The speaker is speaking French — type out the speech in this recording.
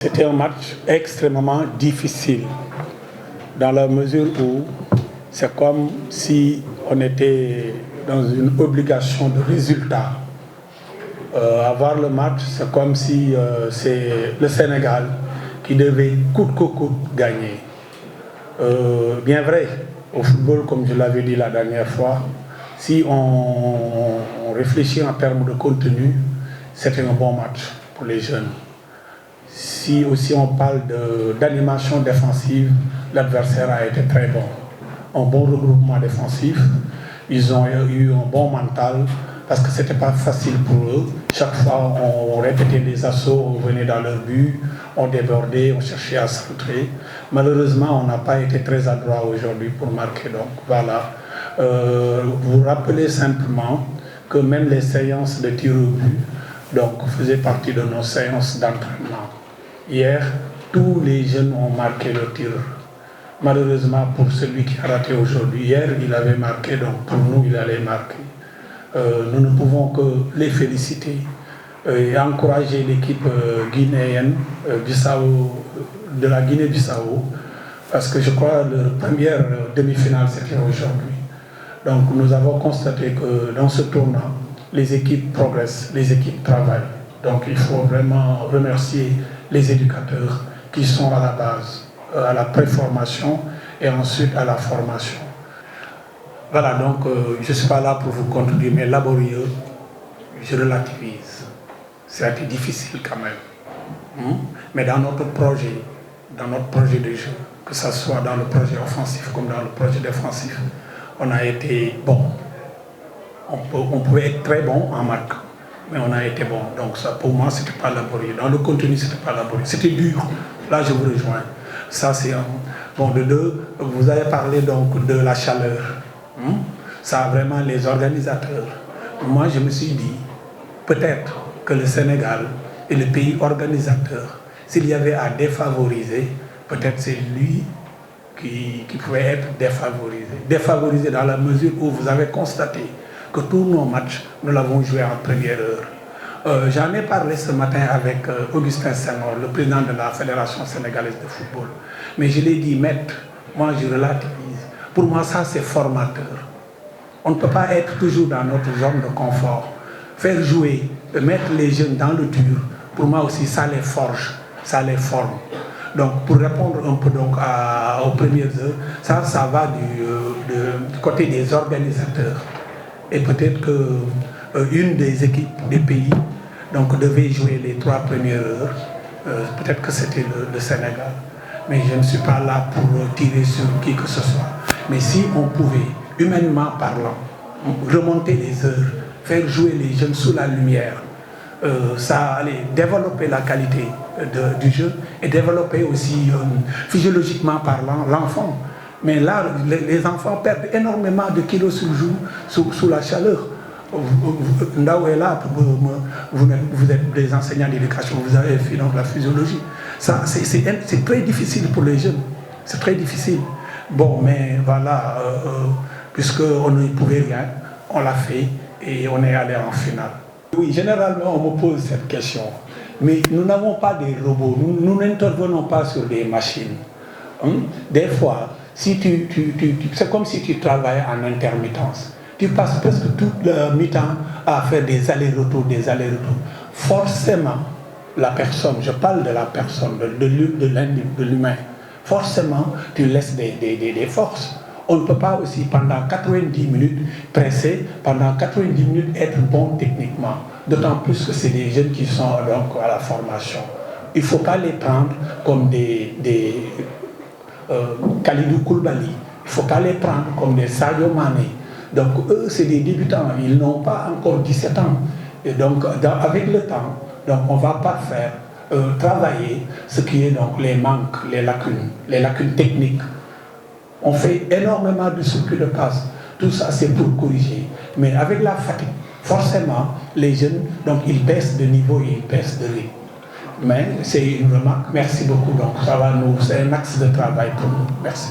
C'était un match extrêmement difficile, dans la mesure où c'est comme si on était dans une obligation de résultat. Avoir le match, c'est comme si c'est le Sénégal qui devait coûte que coûte gagner. Bien vrai, au football, comme je l'avais dit la dernière fois, si on réfléchit en termes de contenu, c'était un bon match pour les jeunes. Si aussi on parle d'animation défensive, l'adversaire a été très bon. Un bon regroupement défensif, ils ont eu un bon mental parce que ce n'était pas facile pour eux. Chaque fois, on répétait les assauts, on venait dans leur but, on débordait, on cherchait à centrer. Malheureusement, on n'a pas été très adroit aujourd'hui pour marquer. Donc voilà. Vous rappelez simplement que même les séances de tir au but faisaient partie de nos séances d'entraînement. Hier, tous les jeunes ont marqué le tir. Malheureusement, pour celui qui a raté aujourd'hui, hier, il avait marqué, donc pour nous, il allait marquer. Nous ne pouvons que les féliciter et encourager l'équipe guinéenne, de la Guinée-Bissau, parce que je crois que la première demi-finale, c'était aujourd'hui. Donc nous avons constaté que dans ce tournoi, les équipes progressent, les équipes travaillent. Donc il faut vraiment remercier les éducateurs qui sont à la base, à la préformation et ensuite à la formation. Voilà, donc je ne suis pas là pour vous contredire, mais laborieux, je relativise. Ça a été difficile quand même. Mais dans notre projet de jeu, que ce soit dans le projet offensif comme dans le projet défensif, on a été bon. On pouvait être très bon en marque, mais on a été bon. Donc ça, pour moi, ce n'était pas laborieux. Dans le contenu, ce n'était pas laborieux. C'était dur. Là, je vous rejoins. Ça, c'est un... Bon, de deux, vous avez parlé donc de la chaleur. Ça, vraiment, les organisateurs. Moi, je me suis dit, peut-être que le Sénégal est le pays organisateur. S'il y avait à défavoriser, peut-être c'est lui qui pouvait être défavorisé. Défavorisé dans la mesure où vous avez constaté que tous nos matchs, nous l'avons joué en première heure. J'en ai parlé ce matin avec Augustin Senghor, le président de la Fédération sénégalaise de football. Mais je l'ai dit, maître, moi je relativise. Pour moi, ça c'est formateur. On ne peut pas être toujours dans notre zone de confort. Faire jouer, mettre les jeunes dans le dur, pour moi aussi, ça les forge, ça les forme. Donc, pour répondre un peu donc aux premières heures, ça va du côté des organisateurs. Et peut-être qu'une des équipes des pays devait jouer les 3 premières heures. Peut-être que c'était le Sénégal. Mais je ne suis pas là pour tirer sur qui que ce soit. Mais si on pouvait, humainement parlant, remonter les heures, faire jouer les jeunes sous la lumière, ça allait développer la qualité du jeu et développer aussi, physiologiquement parlant, l'enfant. Mais là, les enfants perdent énormément de kilos sous la chaleur. Ndao est là, vous êtes des enseignants d'éducation, vous avez fait donc la physiologie. C'est très difficile pour les jeunes. C'est très difficile. Bon, mais voilà, puisqu'on ne pouvait rien, on l'a fait et on est allé en finale. Oui, généralement, on me pose cette question. Mais nous n'avons pas des robots, nous n'intervenons pas sur des machines. Des fois, c'est comme si tu travaillais en intermittence. Tu passes presque toute le mi-temps à faire des allers-retours, Forcément, la personne, je parle de la personne, de l'humain, forcément, tu laisses des forces. On ne peut pas aussi, pendant 90 minutes, presser, pendant 90 minutes, être bon techniquement. D'autant plus que c'est des jeunes qui sont donc à la formation. Il ne faut pas les prendre comme des Kalidou Koulibaly. Il ne faut pas les prendre comme des Sadio Mané. Donc eux, c'est des débutants. Ils n'ont pas encore 17 ans. Et donc, avec le temps, on ne va pas faire travailler ce qui est donc les manques, les lacunes techniques. On fait énormément de circuits de passe. Tout ça, c'est pour corriger. Mais avec la fatigue, forcément, les jeunes, ils baissent de niveau et ils baissent de rythme. Mais c'est une remarque. Merci beaucoup. Donc, ça va c'est un axe de travail pour nous. Merci.